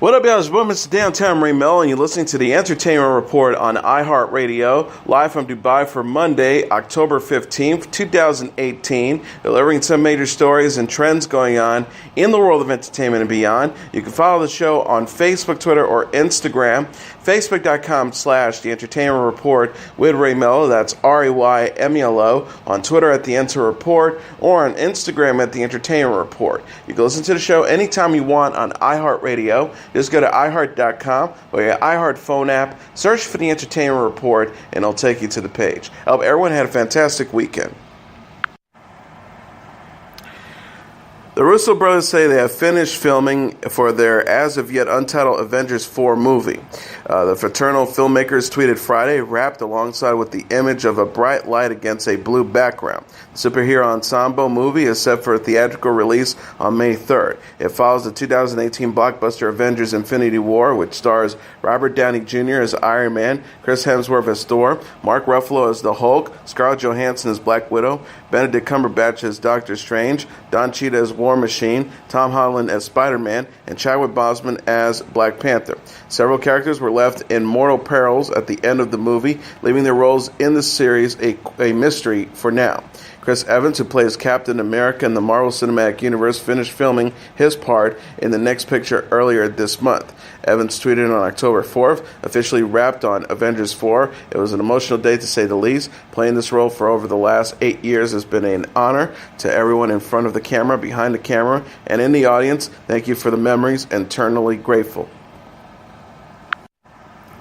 What up, y'all? It's Mr. Downtown Melo, and you're listening to the Entertainment Report on iHeartRadio, live from Dubai for Monday, October 15th, 2018, delivering some major stories and trends going on in the world of entertainment and beyond. You can follow the show on Facebook, Twitter, or Instagram. Facebook.com/The Entertainment Report with Ray Melo, that's RAYMELO, on Twitter at The Enter Report, or on Instagram at The Entertainment Report. You can listen to the show anytime you want on iHeartRadio. Just go to iHeart.com or your iHeart phone app, search for The Entertainment Report, and it'll take you to the page. I hope everyone had a fantastic weekend. The Russo Brothers say they have finished filming for their as-of-yet untitled Avengers 4 movie. The fraternal filmmakers tweeted Friday, wrapped alongside with the image of a bright light against a blue background. The superhero ensemble movie is set for a theatrical release on May 3rd. It follows the 2018 blockbuster Avengers Infinity War, which stars Robert Downey Jr. as Iron Man, Chris Hemsworth as Thor, Mark Ruffalo as the Hulk, Scarlett Johansson as Black Widow, Benedict Cumberbatch as Doctor Strange, Don Cheadle as War Machine, Tom Holland as Spider-Man, and Chadwick Boseman as Black Panther. Several characters were left in mortal perils at the end of the movie, leaving their roles in the series a mystery for now. Chris Evans, who plays Captain America in the Marvel Cinematic Universe, finished filming his part in the next picture earlier this month. Evans tweeted on October 4th, officially wrapped on Avengers 4. It was an emotional day to say the least. Playing this role for over the last 8 years has been an honor. To everyone in front of the camera, behind the camera, and in the audience, thank you for the memories, eternally grateful.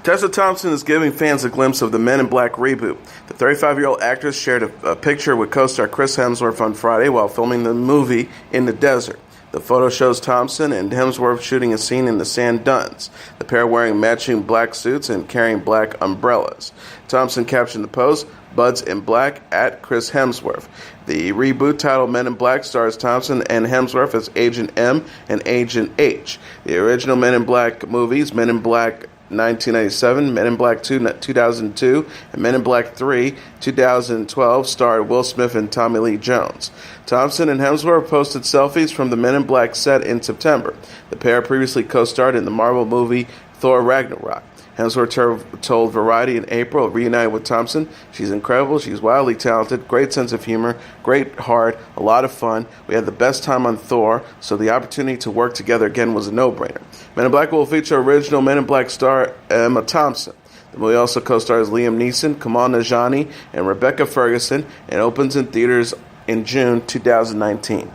Tessa Thompson is giving fans a glimpse of the Men in Black reboot. The 35-year-old actress shared a picture with co-star Chris Hemsworth on Friday while filming the movie in the desert. The photo shows Thompson and Hemsworth shooting a scene in the sand dunes, the pair wearing matching black suits and carrying black umbrellas. Thompson captioned the post, "Buds in Black at Chris Hemsworth." The reboot titled Men in Black stars Thompson and Hemsworth as Agent M and Agent H. The original Men in Black movies, Men in Black 1997, Men in Black 2, 2002, and Men in Black 3, 2012, starred Will Smith and Tommy Lee Jones. Thompson and Hemsworth posted selfies from the Men in Black set in September. The pair previously co-starred in the Marvel movie Thor Ragnarok. Hemsworth told Variety in April, reunited with Thompson, "She's incredible, she's wildly talented, great sense of humor, great heart, a lot of fun. We had the best time on Thor, so the opportunity to work together again was a no-brainer." Men in Black will feature original Men in Black star Emma Thompson. The movie also co-stars Liam Neeson, Kamal Najani, and Rebecca Ferguson, and opens in theaters in June 2019.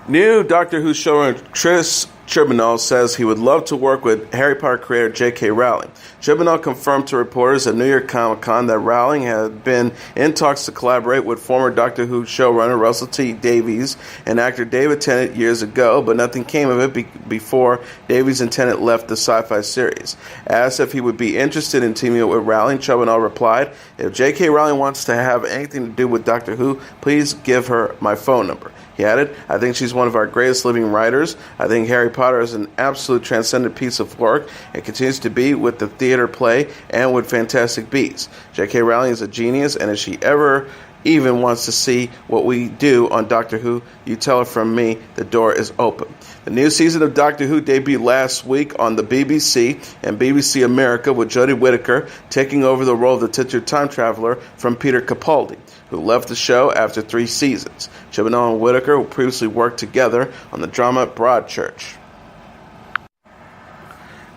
New Doctor Who showrunner Chris Chibnall says he would love to work with Harry Potter creator J.K. Rowling. Chibnall confirmed to reporters at New York Comic Con that Rowling had been in talks to collaborate with former Doctor Who showrunner Russell T. Davies and actor David Tennant years ago, but nothing came of it before Davies and Tennant left the sci-fi series. Asked if he would be interested in teaming up with Rowling, Chibnall replied, "If J.K. Rowling wants to have anything to do with Doctor Who, please give her my phone number." He added, "I think she's one of our greatest living writers. I think Harry Potter is an absolute transcendent piece of work and continues to be with the theater play and with Fantastic Beasts. J.K. Rowling is a genius, and if she ever even wants to see what we do on Doctor Who, you tell her from me, the door is open." The new season of Doctor Who debuted last week on the BBC and BBC America, with Jodie Whittaker taking over the role of the titular time traveler from Peter Capaldi, who left the show after 3 seasons. Chibnall and Whittaker previously worked together on the drama Broadchurch.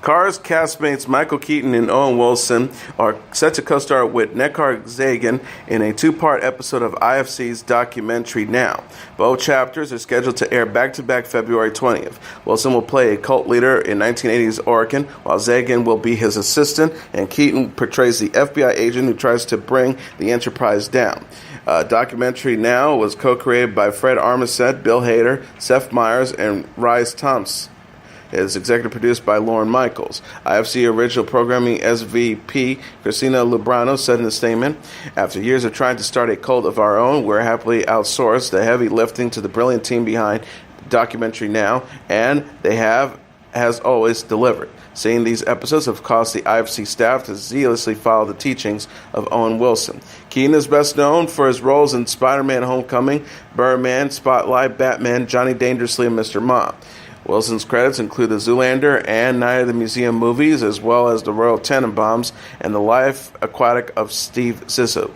Cars castmates Michael Keaton and Owen Wilson are set to co-star with Nekar Zagan in a 2-part episode of IFC's documentary Now. Both chapters are scheduled to air back-to-back February 20th. Wilson will play a cult leader in 1980s Oregon, while Zagan will be his assistant, and Keaton portrays the FBI agent who tries to bring the Enterprise down. Documentary Now was co-created by Fred Armisen, Bill Hader, Seth Meyers, and Rhys Thompson. It is executive produced by Lorne Michaels. IFC original programming SVP Christina Aguilera said in a statement, "After years of trying to start a cult of our own, we're happily outsourced the heavy lifting to the brilliant team behind Documentary Now, and they has always delivered. Seeing these episodes have caused the IFC staff to zealously follow the teachings of Owen Wilson. Keaton is best known for his roles in Spider-Man Homecoming, Birdman, Spotlight, Batman, Johnny Dangerously, and Mr. Mom. Wilson's credits include The Zoolander and Night of the Museum movies, as well as The Royal Tenenbaums and The Life Aquatic of Steve Zissou.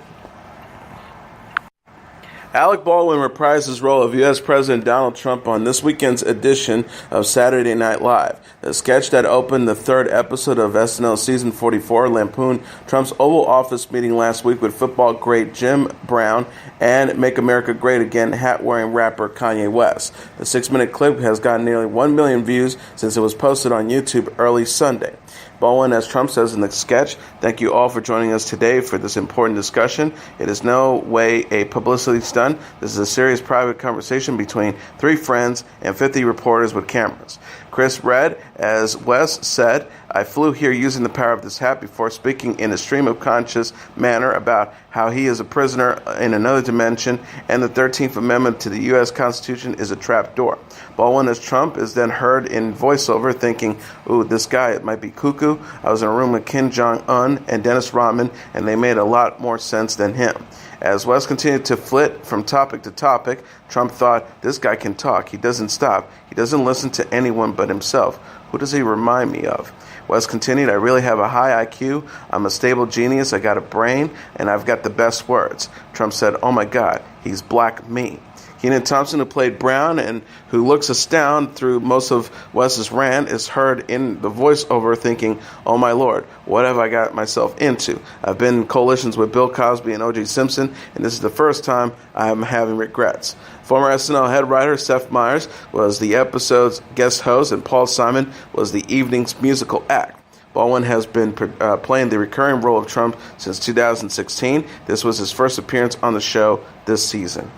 Alec Baldwin reprised his role of U.S. President Donald Trump on this weekend's edition of Saturday Night Live. The sketch that opened the third episode of SNL Season 44 lampooned Trump's Oval Office meeting last week with football great Jim Brown and Make America Great Again hat-wearing rapper Kanye West. The 6-minute clip has gotten nearly 1 million views since it was posted on YouTube early Sunday. Baldwin, as Trump says in the sketch, "Thank you all for joining us today for this important discussion. It is no way a publicity stunt. This is a serious private conversation between 3 friends and 50 reporters with cameras." Chris Redd, as West, said, "I flew here using the power of this hat before speaking in a stream of conscious manner about how he is a prisoner in another dimension and the 13th Amendment to the U.S. Constitution is a trap door." Baldwin, as Trump, is then heard in voiceover thinking, "Ooh, this guy, it might be cuckoo. I was in a room with Kim Jong-un and Dennis Rodman, and they made a lot more sense than him." As West continued to flit from topic to topic, Trump thought, "This guy can talk. He doesn't stop. He doesn't listen to anyone but himself. Who does he remind me of?" West continued, "I really have a high IQ. I'm a stable genius. I got a brain, and I've got the best words." Trump said, "Oh my God, he's black me." Keaton Thompson, who played Brown and who looks astounded through most of West's rant, is heard in the voiceover thinking, "Oh my Lord, what have I got myself into? I've been in coalitions with Bill Cosby and O.J. Simpson, and this is the first time I am having regrets." Former SNL head writer Seth Meyers was the episode's guest host, and Paul Simon was the evening's musical act. Baldwin has been playing the recurring role of Trump since 2016. This was his first appearance on the show this season.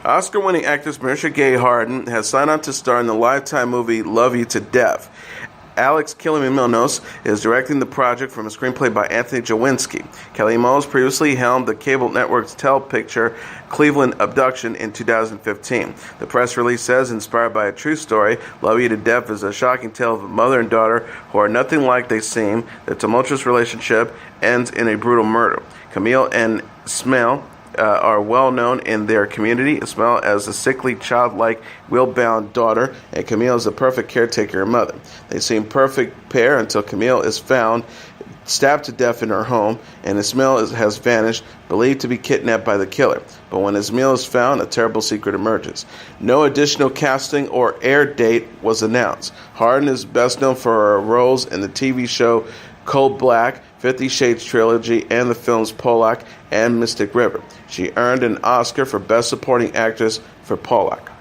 Oscar-winning actress Marcia Gay Harden has signed on to star in the Lifetime movie Love You to Death. Alex Killian-Munoz is directing the project from a screenplay by Anthony Jawinski. Killian-Munoz previously helmed the cable network's picture Cleveland Abduction in 2015. The press release says, inspired by a true story, Love You to Death is a shocking tale of a mother and daughter who are nothing like they seem. Their tumultuous relationship ends in a brutal murder. Camille and Ismail are well known in their community. Ismail as a sickly, childlike, will-bound daughter, and Camille is a perfect caretaker and mother. They seem perfect pair until Camille is found stabbed to death in her home, and Ismail has vanished, believed to be kidnapped by the killer. But when Ismail is found, a terrible secret emerges. No additional casting or air date was announced. Harden is best known for her roles in the TV show Cold Black, 50 Shades Trilogy, and the films Pollock and Mystic River. She earned an Oscar for Best Supporting Actress for Pollock.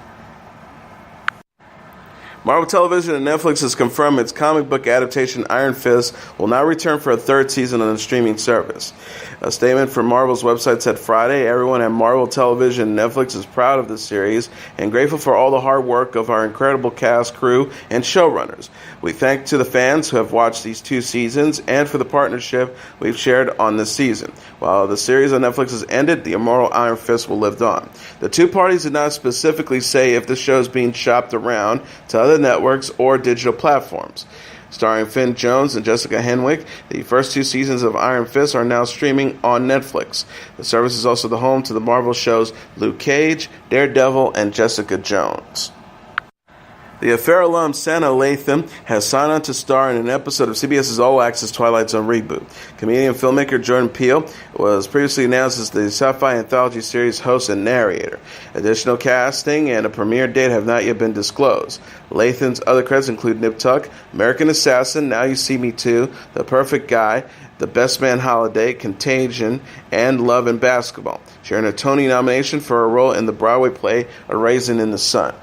Marvel Television and Netflix has confirmed its comic book adaptation Iron Fist will now return for a 3rd season on the streaming service. A statement from Marvel's website said Friday, "Everyone at Marvel Television and Netflix is proud of this series and grateful for all the hard work of our incredible cast, crew, and showrunners. We thank to the fans who have watched these 2 seasons and for the partnership we've shared on this season. While the series on Netflix has ended, the immortal Iron Fist will live on." The 2 parties did not specifically say if the show is being shopped around to other networks or digital platforms. Starring Finn Jones and Jessica Henwick, the first 2 seasons of Iron Fist are now streaming on Netflix. The service is also the home to the Marvel shows Luke Cage, Daredevil, and Jessica Jones. The Affair alum Sanaa Lathan has signed on to star in an episode of CBS's all-access Twilight Zone reboot. Comedian and filmmaker Jordan Peele was previously announced as the sci-fi anthology series host and narrator. Additional casting and a premiere date have not yet been disclosed. Lathan's other credits include Nip Tuck, American Assassin, Now You See Me Too, The Perfect Guy, The Best Man Holiday, Contagion, and Love and Basketball. She earned a Tony nomination for her role in the Broadway play A Raisin in the Sun.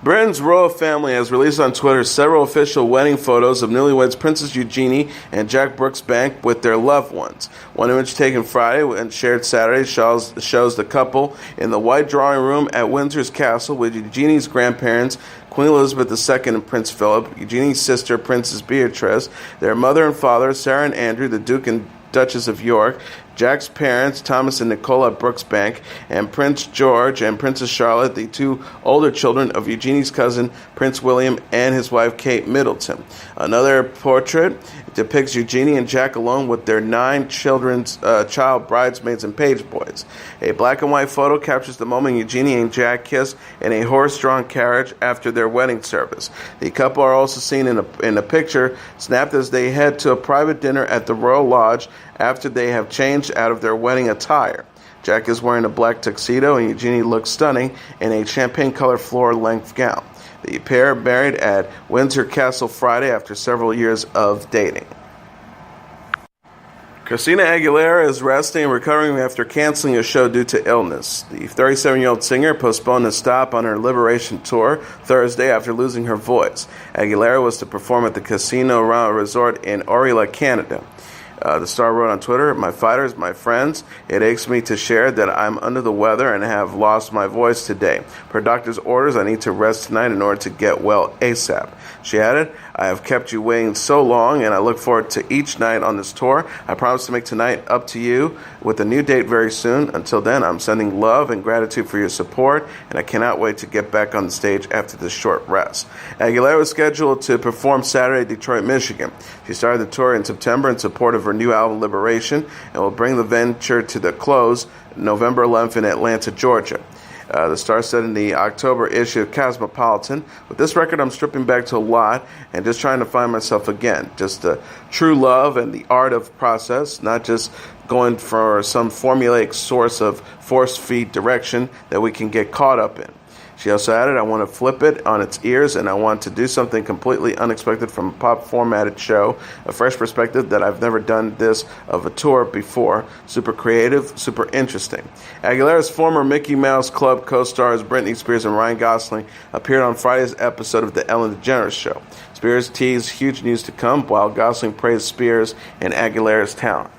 Britain's royal family has released on Twitter several official wedding photos of newlyweds Princess Eugenie and Jack Brooksbank with their loved ones. One image taken Friday and shared Saturday shows the couple in the white drawing room at Windsor's castle with Eugenie's grandparents, Queen Elizabeth II and Prince Philip, Eugenie's sister, Princess Beatrice, their mother and father, Sarah and Andrew, the Duke and Duchess of York, Jack's parents, Thomas and Nicola Brooksbank, and Prince George and Princess Charlotte, the two older children of Eugenie's cousin, Prince William, and his wife, Kate Middleton. Another portrait depicts Eugenie and Jack alone with their 9 children's child bridesmaids and page boys. A black and white photo captures the moment Eugenie and Jack kiss in a horse-drawn carriage after their wedding service. The couple are also seen in a picture snapped as they head to a private dinner at the Royal Lodge after they have changed out of their wedding attire. Jack is wearing a black tuxedo and Eugenie looks stunning in a champagne-colored floor-length gown. The pair married at Windsor Castle Friday after several years of dating. Christina Aguilera is resting and recovering after canceling a show due to illness. The 37-year-old singer postponed a stop on her Liberation tour Thursday after losing her voice. Aguilera was to perform at the Casino Resort in Orilla, Canada. The star wrote on Twitter, "My fighters, my friends, it aches me to share that I'm under the weather and have lost my voice today. Per doctor's orders, I need to rest tonight in order to get well ASAP." She added, "I have kept you waiting so long, and I look forward to each night on this tour. I promise to make tonight up to you with a new date very soon. Until then, I'm sending love and gratitude for your support, and I cannot wait to get back on the stage after this short rest." Aguilera was scheduled to perform Saturday in Detroit, Michigan. She started the tour in September in support of her new album, Liberation, and will bring the venture to the close November 11th in Atlanta, Georgia. The star said in the October issue of Cosmopolitan, "With this record, I'm stripping back to a lot and just trying to find myself again. Just the true love and the art of process, not just going for some formulaic source of force-feed direction that we can get caught up in." She also added, "I want to flip it on its ears, and I want to do something completely unexpected from a pop-formatted show, a fresh perspective that I've never done this of a tour before. Super creative, super interesting." Aguilera's former Mickey Mouse Club co-stars Britney Spears and Ryan Gosling appeared on Friday's episode of The Ellen DeGeneres Show. Spears teased huge news to come, while Gosling praised Spears and Aguilera's talent.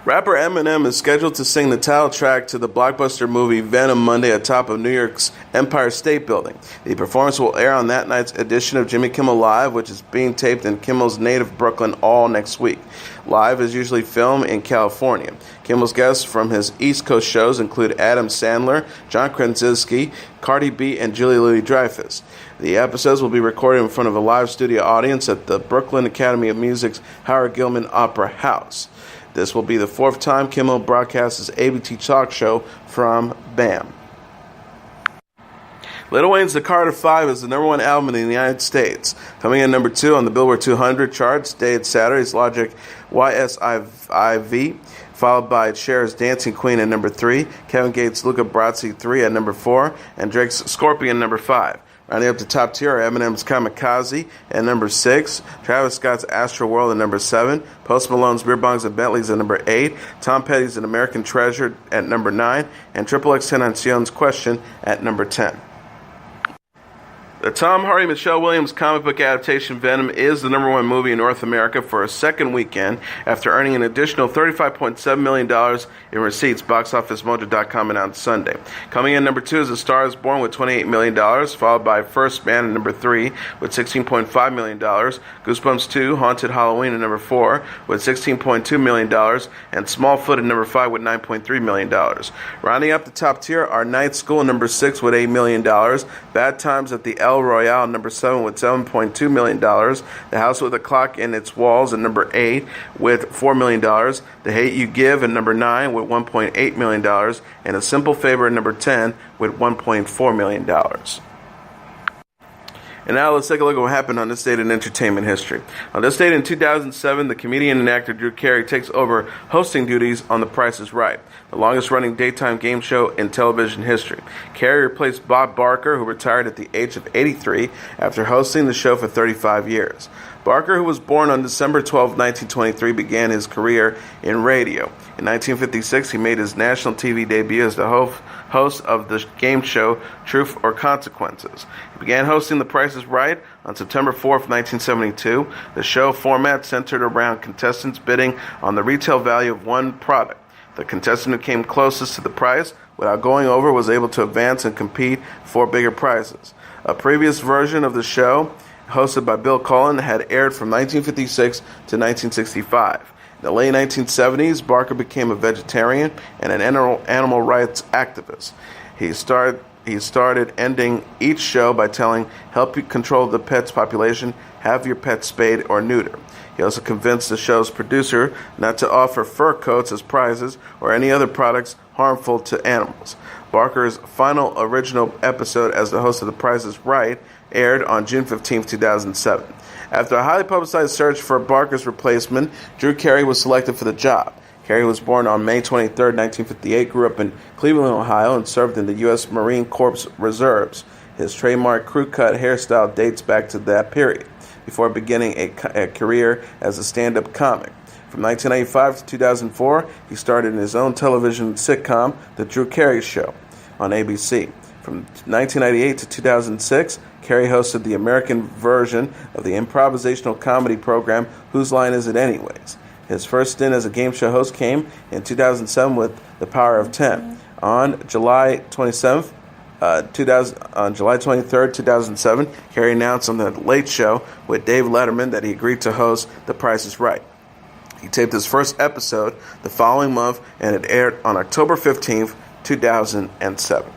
Rapper Eminem is scheduled to sing the title track to the blockbuster movie Venom Monday atop of New York's Empire State Building. The performance will air on that night's edition of Jimmy Kimmel Live, which is being taped in Kimmel's native Brooklyn all next week. Live is usually filmed in California. Kimmel's guests from his East Coast shows include Adam Sandler, John Krasinski, Cardi B, and Julia Louis-Dreyfus. The episodes will be recorded in front of a live studio audience at the Brooklyn Academy of Music's Howard Gilman Opera House. This will be the 4th time Kimmel broadcasts his ABT talk show from BAM. Lil Wayne's The Carter 5 is the #1 album in the United States. Coming in number 2 on the Billboard 200 charts, dated Saturday's Logic YSIV, followed by Cher's Dancing Queen at number 3, Kevin Gates' Luca Brasi 3 at number 4, and Drake's Scorpion number 5. Rounding up the top tier are Eminem's Kamikaze at number 6, Travis Scott's Astro World at number 7, Post Malone's Beer Bongs and Bentleys at number 8, Tom Petty's An American Treasure at number 9, and XXXTentacion's Question at number 10. The Tom Hardy-Michelle Williams comic book adaptation Venom is the #1 movie in North America for a second weekend after earning an additional $35.7 million in receipts, BoxOfficeMojo.com announced Sunday. Coming in number 2 is A Star is Born with $28 million, followed by First Man at number 3 with $16.5 million, Goosebumps 2, Haunted Halloween at number 4 with $16.2 million, and Smallfoot at number 5 with $9.3 million. Rounding up the top tier are Night School at number 6 with $8 million, Bad Times at the El Royale number 7 with $7.2 million, The House with a Clock in Its Walls at number 8 with $4 million, The Hate You Give at number 9 with $1.8 million, and A Simple Favor at number 10 with $1.4 million. And now let's take a look at what happened on this date in entertainment history. On this date in 2007, the comedian and actor Drew Carey takes over hosting duties on The Price is Right, the longest-running daytime game show in television history. Carey replaced Bob Barker, who retired at the age of 83 after hosting the show for 35 years. Barker, who was born on December 12, 1923, began his career in radio. In 1956, he made his national TV debut as the host of the game show Truth or Consequences. He began hosting The Price is Right on September 4, 1972. The show format centered around contestants bidding on the retail value of one product. The contestant who came closest to the price without going over was able to advance and compete for bigger prizes. A previous version of the show, hosted by Bill Cullen, had aired from 1956 to 1965. In the late 1970s, Barker became a vegetarian and an animal rights activist. He started ending each show by telling, "Help you control the pet's population, have your pet spayed or neutered." He also convinced the show's producer not to offer fur coats as prizes or any other products harmful to animals. Barker's final original episode as the host of The Price is Right aired on June 15, 2007. After a highly publicized search for Barker's replacement, Drew Carey was selected for the job. Carey was born on May 23, 1958, grew up in Cleveland, Ohio, and served in the U.S. Marine Corps Reserves. His trademark crew-cut hairstyle dates back to that period, before beginning a career as a stand-up comic. From 1995 to 2004, he starred in his own television sitcom, The Drew Carey Show, on ABC. From 1998 to 2006, Carey hosted the American version of the improvisational comedy program Whose Line Is It Anyways? His first stint as a game show host came in 2007 with The Power of 10. On July 23, 2007, Carey announced on The Late Show with Dave Letterman that he agreed to host The Price is Right. He taped his first episode the following month, and it aired on October 15th, 2007.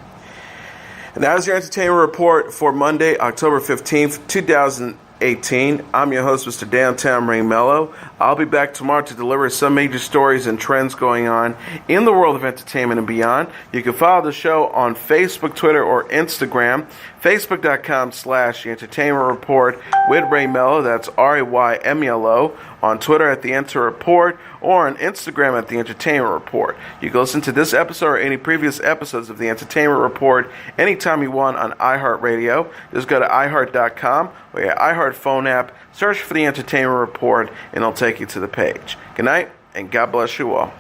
And that is your entertainment report for Monday, October 15th, 2018. I'm your host, Mr. Downtown Ray Melo. I'll be back tomorrow to deliver some major stories and trends going on in the world of entertainment and beyond. You can follow the show on Facebook, Twitter, or Instagram. Facebook.com/The Entertainment Report with Ray Melo. That's RAYMELO. On Twitter at The Enter Report, or on Instagram at The Entertainment Report. You can listen to this episode or any previous episodes of The Entertainment Report anytime you want on iHeartRadio. Just go to iHeart.com or your iHeart phone app, search for The Entertainment Report, and it'll take you to the page. Good night, and God bless you all.